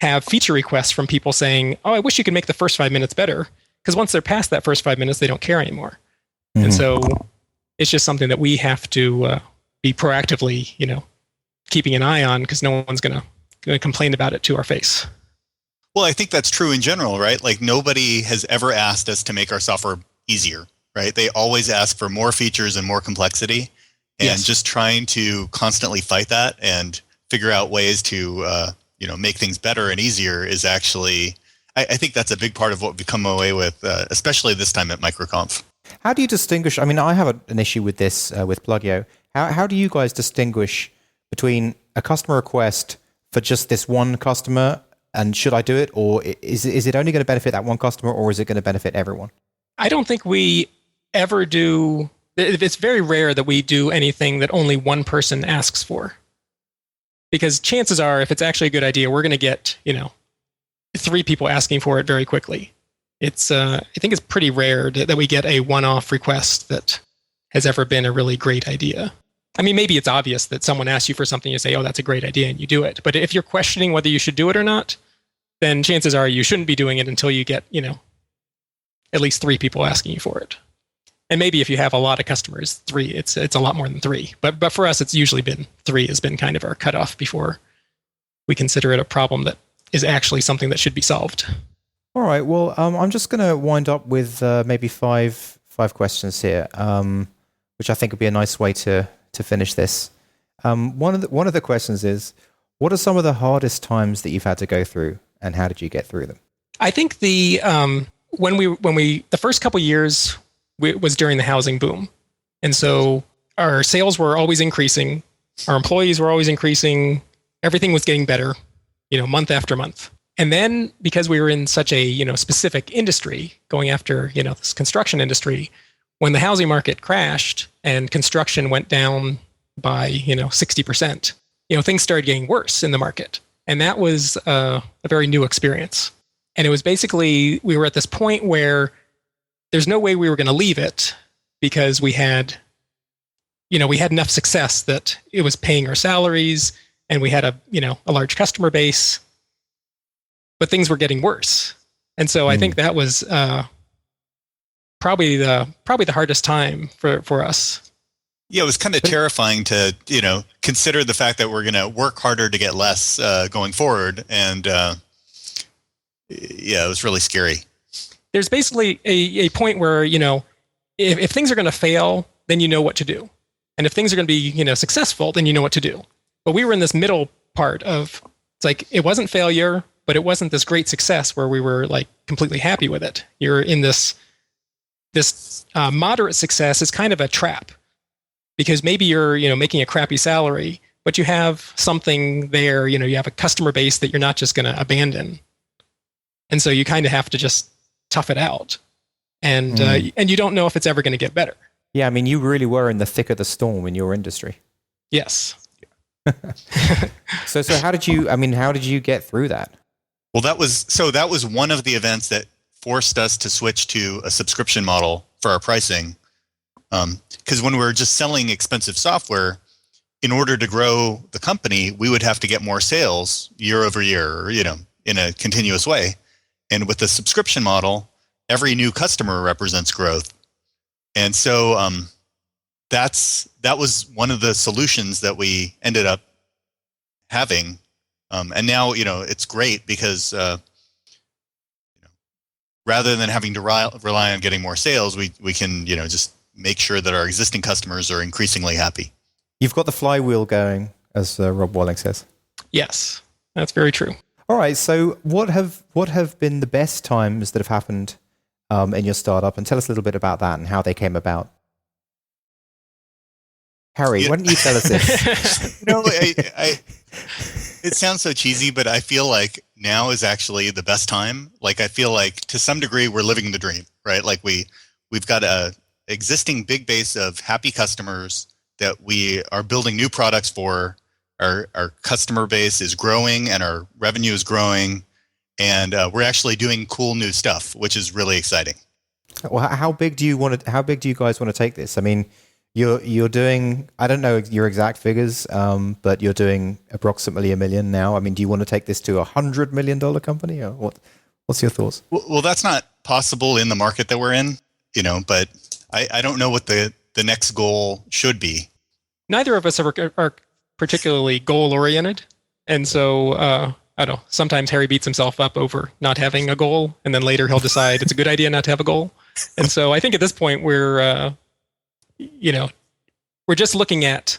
have feature requests from people saying, oh, I wish you could make the first 5 minutes better. Because once they're past that first 5 minutes, they don't care anymore. Mm-hmm. And so it's just something that we have to be proactively, keeping an eye on, because no one's going to complain about it to our face. Well, I think that's true in general, right? Like nobody has ever asked us to make our software easier, right? They always ask for more features and more complexity, and Yes. just trying to constantly fight that and figure out ways to, make things better and easier is actually, I think that's a big part of what we come away with, especially this time at MicroConf. How do you distinguish? I mean, I have an issue with this with Plugio. How do you guys distinguish between a customer request for just this one customer, and should I do it, or is it only going to benefit that one customer, or is it going to benefit everyone? I don't think we ever do. It's very rare that we do anything that only one person asks for, because chances are, if it's actually a good idea, we're going to get three people asking for it very quickly. It's I think it's pretty rare that we get a one-off request that has ever been a really great idea. I mean, maybe it's obvious that someone asks you for something, you say, oh, that's a great idea, and you do it. But if you're questioning whether you should do it or not, then chances are you shouldn't be doing it until you get, at least three people asking you for it. And maybe if you have a lot of customers, three, it's a lot more than three. But for us, it's usually been three has been kind of our cutoff before we consider it a problem that is actually something that should be solved. All right. Well, I'm just going to wind up with maybe five questions here, which I think would be a nice way to finish this. One of the questions is, what are some of the hardest times that you've had to go through, and how did you get through them? I think the first couple years was during the housing boom, and so our sales were always increasing, our employees were always increasing, everything was getting better, month after month. And then because we were in such a specific industry, going after this construction industry, when the housing market crashed and construction went down by 60%, things started getting worse in the market, and that was a very new experience. And it was basically, we were at this point where there's no way we were going to leave it, because we had enough success that it was paying our salaries, and we had a large customer base, but things were getting worse. And so I think that was probably the hardest time for us. Yeah, it was kind of terrifying to, consider the fact that we're going to work harder to get less going forward. And it was really scary. There's basically a point where, if things are going to fail, then you know what to do. And if things are going to be, successful, then you know what to do. But we were in this middle part of, it's like, it wasn't failure, but it wasn't this great success where we were like completely happy with it. You're in this moderate success is kind of a trap, because maybe you're, making a crappy salary, but you have something there, you have a customer base that you're not just going to abandon. And so you kind of have to just tough it out. And you don't know if it's ever going to get better. Yeah, I mean, you really were in the thick of the storm in your industry. Yes. So how did you get through that? Well, that was one of the events that forced us to switch to a subscription model for our pricing. Because when we were just selling expensive software, in order to grow the company, we would have to get more sales year over year, or, in a continuous way. And with the subscription model, every new customer represents growth. And so that was one of the solutions that we ended up having. And now, it's great because rather than having to rely on getting more sales, we can, just make sure that our existing customers are increasingly happy. You've got the flywheel going, as Rob Walling says. Yes, that's very true. All right. So what have been the best times that have happened in your startup? And tell us a little bit about that and how they came about. Harry, why don't you tell us this? It sounds so cheesy, but I feel like now is actually the best time. Like, I feel like to some degree we're living the dream, right? Like we've got a existing big base of happy customers that we are building new products for. Our customer base is growing and our revenue is growing, and we're actually doing cool new stuff, which is really exciting. Well, how big do you guys want to take this? I mean, you're doing, I don't know your exact figures, but you're doing approximately $1 million now. I mean, do you want to take this to $100 million company, or what's your thoughts? Well, that's not possible in the market that we're in, but I don't know what the next goal should be. Neither of us are particularly goal-oriented. And so, I don't know, sometimes Harry beats himself up over not having a goal, and then later he'll decide it's a good idea not to have a goal. And so I think at this point we're just looking at,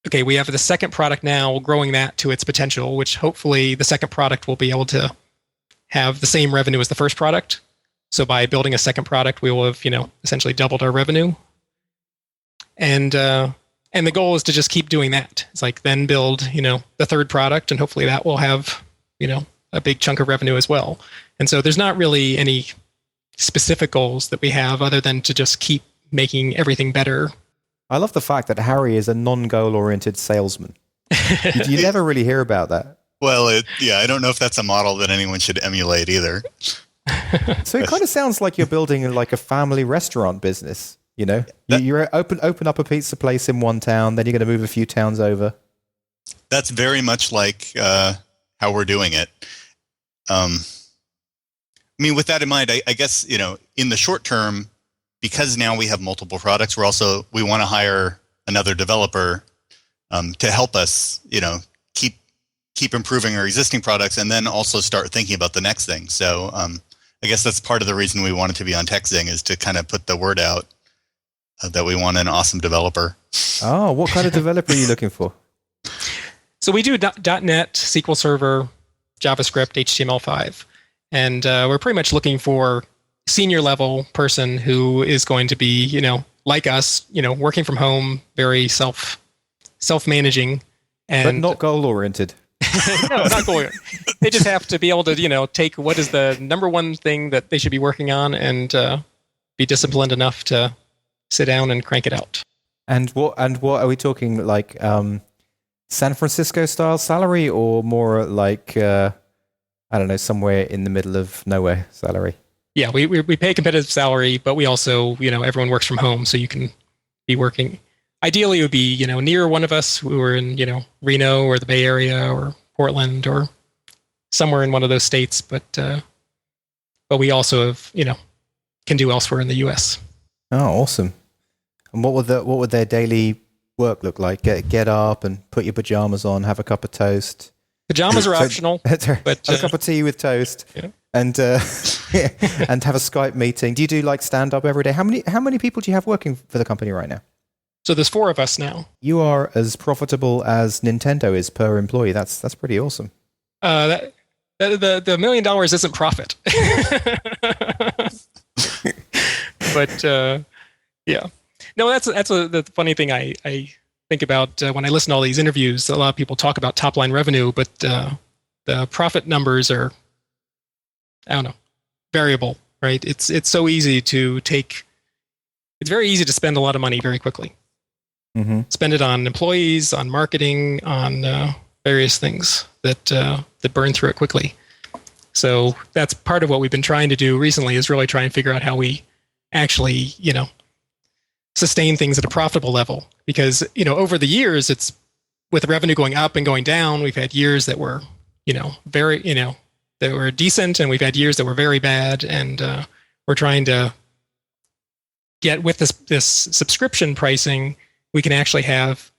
okay, we have the second product now, growing that to its potential, which hopefully the second product will be able to have the same revenue as the first product. So by building a second product, we will have, essentially doubled our revenue. And the goal is to just keep doing that. It's like then build, the third product, and hopefully that will have, a big chunk of revenue as well. And so there's not really any specific goals that we have other than to just keep making everything better. I love the fact that Harry is a non-goal oriented salesman. You never really hear about that. Well, I don't know if that's a model that anyone should emulate either. So it kind of sounds like you're building like a family restaurant business. You know, you're open up a pizza place in one town, then you're going to move a few towns over. That's very much like how we're doing it. I mean, with that in mind, I guess, in the short term, because now we have multiple products, we want to hire another developer to help us, keep improving our existing products, and then also start thinking about the next thing. So I guess that's part of the reason we wanted to be on TechZing, is to kind of put the word out that we want an awesome developer. Oh, what kind of developer are you looking for? So we do .NET, SQL Server, JavaScript, HTML5. And we're pretty much looking for senior level person who is going to be, like us, working from home, very self-managing. But not goal-oriented. No, not goal-oriented. They just have to be able to, take what is the number one thing that they should be working on and be disciplined enough to sit down and crank it out. And what are we talking, like San Francisco style salary, or more like I don't know, somewhere in the middle of nowhere salary? Yeah, we pay competitive salary, but we also, everyone works from home, so you can be working. Ideally, it would be, near one of us who are in, Reno or the Bay Area or Portland or somewhere in one of those states, but we also have, can do elsewhere in the U.S. Oh, awesome! And what would their daily work look like? Get up and put your pajamas on, have a cup of toast. Pajamas are optional, but have a cup of tea with toast, and and have a Skype meeting. Do you do like stand up every day? How many people do you have working for the company right now? So there's 4 of us now. You are as profitable as Nintendo is per employee. That's pretty awesome. The $1 million isn't profit, but yeah. No, that's the funny thing I think about when I listen to all these interviews. A lot of people talk about top line revenue, but the profit numbers are, I don't know, variable, right? It's so easy to take. It's very easy to spend a lot of money very quickly. Mm-hmm. Spend it on employees, on marketing, on various things that burn through it quickly. So that's part of what we've been trying to do recently, is really try and figure out how we actually, sustain things at a profitable level. Because, over the years, it's with revenue going up and going down, we've had years that were, very, that were decent, and we've had years that were very bad. And we're trying to get with this subscription pricing, we can actually have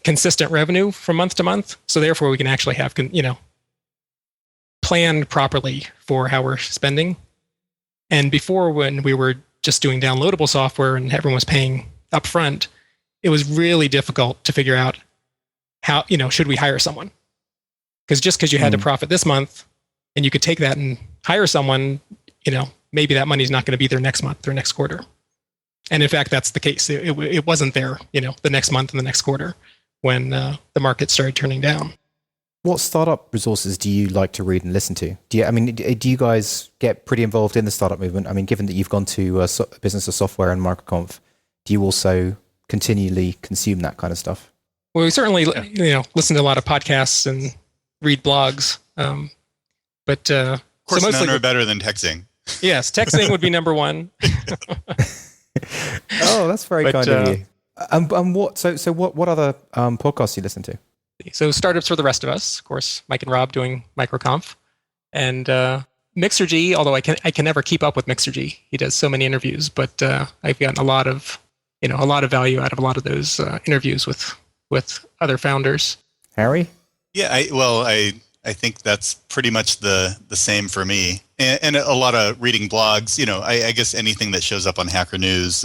consistent revenue from month to month. So therefore, we can actually have, planned properly for how we're spending. And before, when we were just doing downloadable software and everyone was paying upfront, it was really difficult to figure out how, should we hire someone? Because you had to profit this month, and you could take that and hire someone, maybe that money's not going to be there next month or next quarter. And in fact, that's the case. It wasn't there, the next month and the next quarter when the market started turning down. What startup resources do you like to read and listen to? Do you guys get pretty involved in the startup movement? I mean, given that you've gone to Business of Software and MicroConf, do you also continually consume that kind of stuff? Well, we certainly, listen to a lot of podcasts and read blogs. But of course, none are better than TechZing. Yes, TechZing would be number one. Oh, that's very kind of you. What other podcasts do you listen to? So Startups for the Rest of Us, of course, Mike and Rob doing MicroConf, and Mixergy. Although I can never keep up with Mixergy. He does so many interviews, but I've gotten a lot of value out of a lot of those interviews with other founders. Harry? Yeah, I think that's pretty much the same for me, and a lot of reading blogs. I guess anything that shows up on Hacker News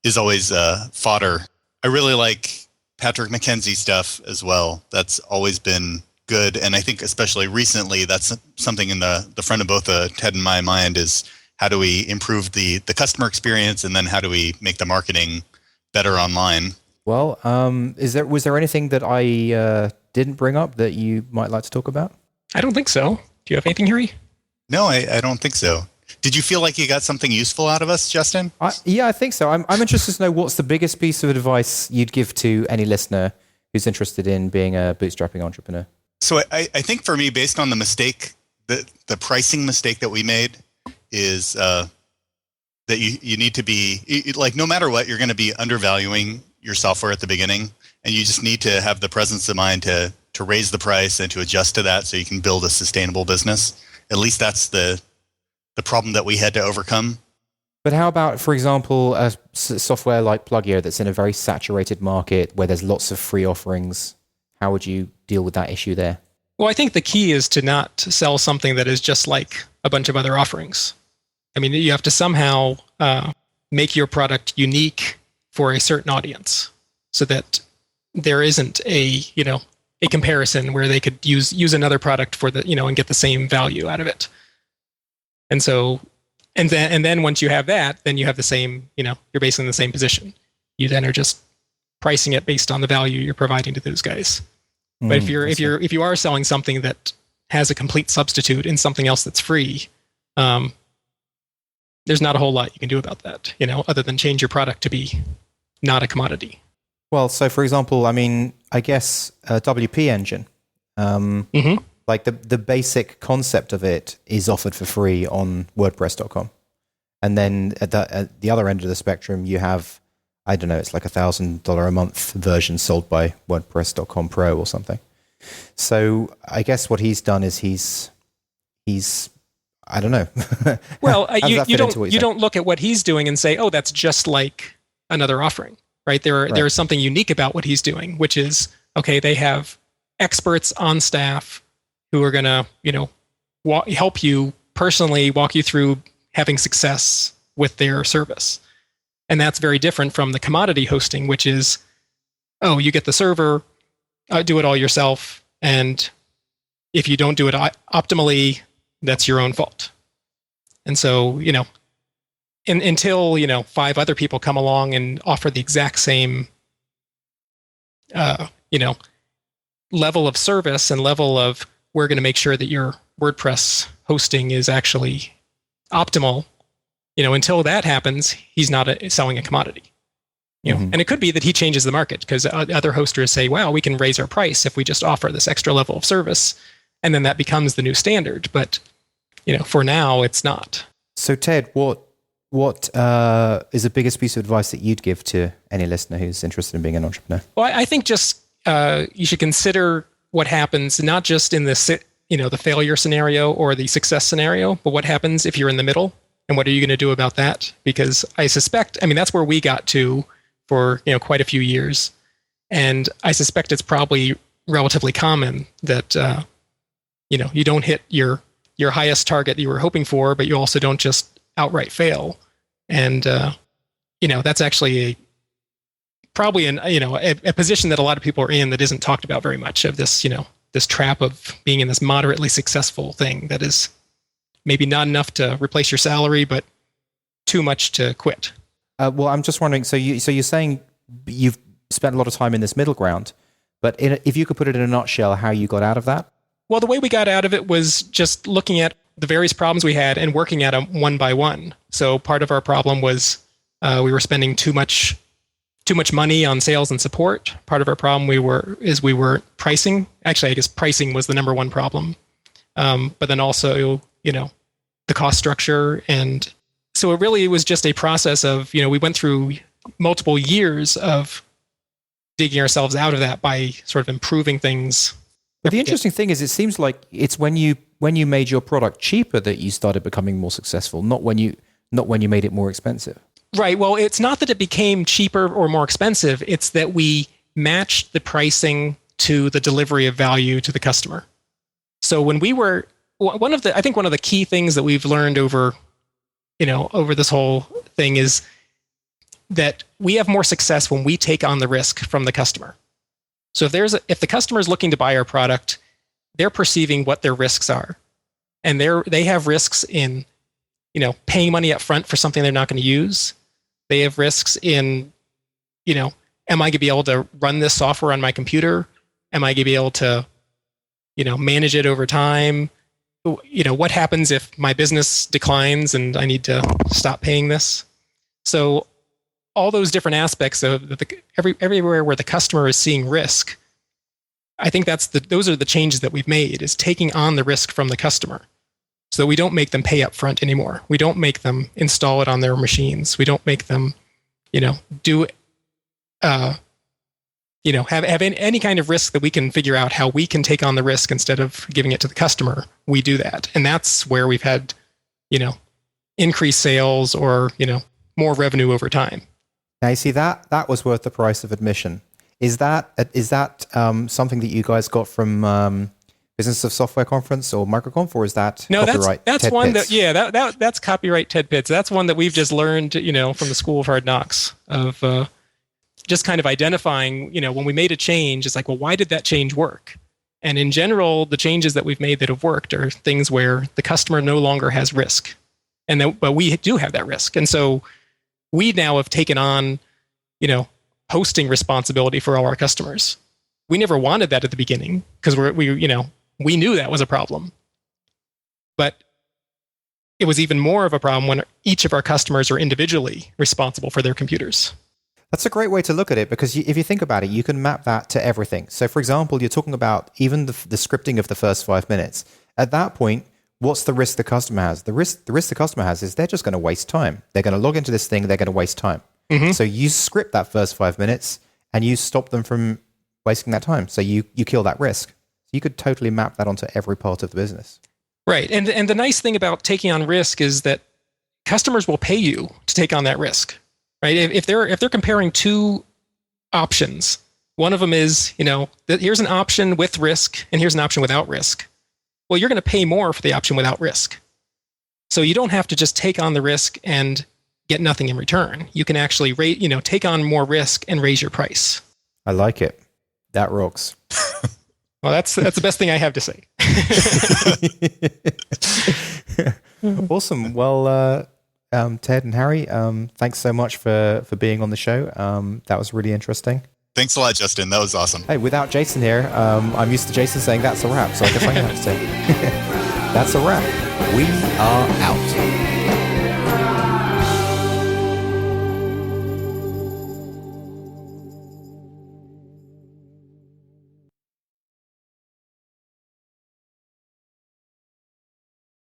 is always fodder. I really like Patrick McKenzie stuff as well. That's always been good, and I think especially recently, that's something in the front of both Ted and my mind, is how do we improve the customer experience, and then how do we make the marketing better online? Well, was there anything that I didn't bring up that you might like to talk about? I don't think so. Do you have anything, Harry? No, I don't think so. Did you feel like you got something useful out of us, Justin? Yeah, I think so. I'm interested to know what's the biggest piece of advice you'd give to any listener who's interested in being a bootstrapping entrepreneur. So I think for me, based on the mistake, the pricing mistake that we made is that you need to be, like, no matter what, you're going to be undervaluing your software at the beginning, and you just need to have the presence of mind to raise the price and to adjust to that so you can build a sustainable business. At least that's the problem that we had to overcome. But how about, for example, a software like Plugio that's in a very saturated market where there's lots of free offerings? How would you deal with that issue there? Well, I think the key is to not sell something that is just like a bunch of other offerings. I mean, you have to somehow make your product unique for a certain audience so that there isn't a comparison where they could use another product for the, and get the same value out of it. And so, and then once you have that, then you have the same, you're basically in the same position. You then are just pricing it based on the value you're providing to those guys. But if you are selling something that has a complete substitute in something else that's free, there's not a whole lot you can do about that, other than change your product to be not a commodity. Well, so for example, I mean, I guess a WP engine, like the basic concept of it is offered for free on WordPress.com. And then at the other end of the spectrum, you have, I don't know, it's like $1,000 a month version sold by WordPress.com Pro or something. So I guess what he's done is he's I don't know. Well, you don't look at what he's doing and say, oh, that's just like another offering, right? There is something unique about what he's doing, which is, okay, they have experts on staff who are going to, help you personally, walk you through having success with their service. And that's very different from the commodity hosting, which is, oh, you get the server, do it all yourself. And if you don't do it optimally, that's your own fault. And so, until, 5 other people come along and offer the exact same, level of service and level of, we're going to make sure that your WordPress hosting is actually optimal. Until that happens, he's not selling a commodity. And it could be that he changes the market because other hosters say, wow, we can raise our price if we just offer this extra level of service. And then that becomes the new standard. But, for now, it's not. So, Ted, what is the biggest piece of advice that you'd give to any listener who's interested in being an entrepreneur? Well, I think just you should consider what happens, not just in the failure scenario or the success scenario, but what happens if you're in the middle. And what are you going to do about that? Because I suspect, that's where we got to for, quite a few years. And I suspect it's probably relatively common that, you don't hit your highest target you were hoping for, but you also don't just outright fail. And, that's actually probably a position that a lot of people are in that isn't talked about very much, of this, this trap of being in this moderately successful thing that is maybe not enough to replace your salary, but too much to quit. Well, I'm just wondering, so you're saying you've spent a lot of time in this middle ground, but if you could put it in a nutshell, how you got out of that? Well, the way we got out of it was just looking at the various problems we had and working at them one by one. So part of our problem was we were spending too much money on sales and support. Part of our problem we were pricing. Actually, I guess pricing was the number one problem. But then also, the cost structure. And so it really was just a process of, we went through multiple years of digging ourselves out of that by sort of improving things. But the interesting thing is, it seems like it's when you made your product cheaper that you started becoming more successful, not when you made it more expensive. Right. Well, it's not that it became cheaper or more expensive. It's that we matched the pricing to the delivery of value to the customer. So when we were, one of the key things that we've learned over this whole thing is that we have more success when we take on the risk from the customer. So if the customer is looking to buy our product, they're perceiving what their risks are. And they have risks in, paying money up front for something they're not going to use. They have risks in, am I going to be able to run this software on my computer? Am I going to be able to, manage it over time? What happens if my business declines and I need to stop paying this? So all those different aspects of everywhere where the customer is seeing risk, I think those are the changes that we've made, is taking on the risk from the customer, so that we don't make them pay up front anymore. We don't make them install it on their machines. We don't make them, do, have any kind of risk that we can figure out how we can take on the risk instead of giving it to the customer. We do that. And that's where we've had, increased sales or, more revenue over time. Now, you see, that was worth the price of admission. Is that something that you guys got from Business of Software Conference or MicroConf, or is that copyright that's Ted one Pitts? that's copyright Ted Pitts. That's one that we've just learned, from the School of Hard Knocks, of just kind of identifying, when we made a change, it's like, well, why did that change work? And in general, the changes that we've made that have worked are things where the customer no longer has risk, but we do have that risk, and so we now have taken on, hosting responsibility for all our customers. We never wanted that at the beginning because we knew that was a problem. But it was even more of a problem when each of our customers are individually responsible for their computers. That's a great way to look at it, because if you think about it, you can map that to everything. So, for example, you're talking about even the scripting of the first 5 minutes. At that point, what's the risk the customer has? The risk the customer has is they're just going to waste time. They're going to log into this thing, they're going to waste time. Mm-hmm. So you script that first 5 minutes and you stop them from wasting that time. So you kill that risk. So you could totally map that onto every part of the business. Right. And the nice thing about taking on risk is that customers will pay you to take on that risk. Right? If they're comparing two options, one of them is, here's an option with risk and here's an option without risk. Well, you're going to pay more for the option without risk. So you don't have to just take on the risk and get nothing in return. You can actually take on more risk and raise your price. I like it. That rocks. Well, that's the best thing I have to say. Awesome. Well, Ted and Harry, thanks so much for being on the show. That was really interesting. Thanks a lot, Justin. That was awesome. Hey, without Jason here, I'm used to Jason saying that's a wrap, so I guess I'm going to have to say that's a wrap. We are out.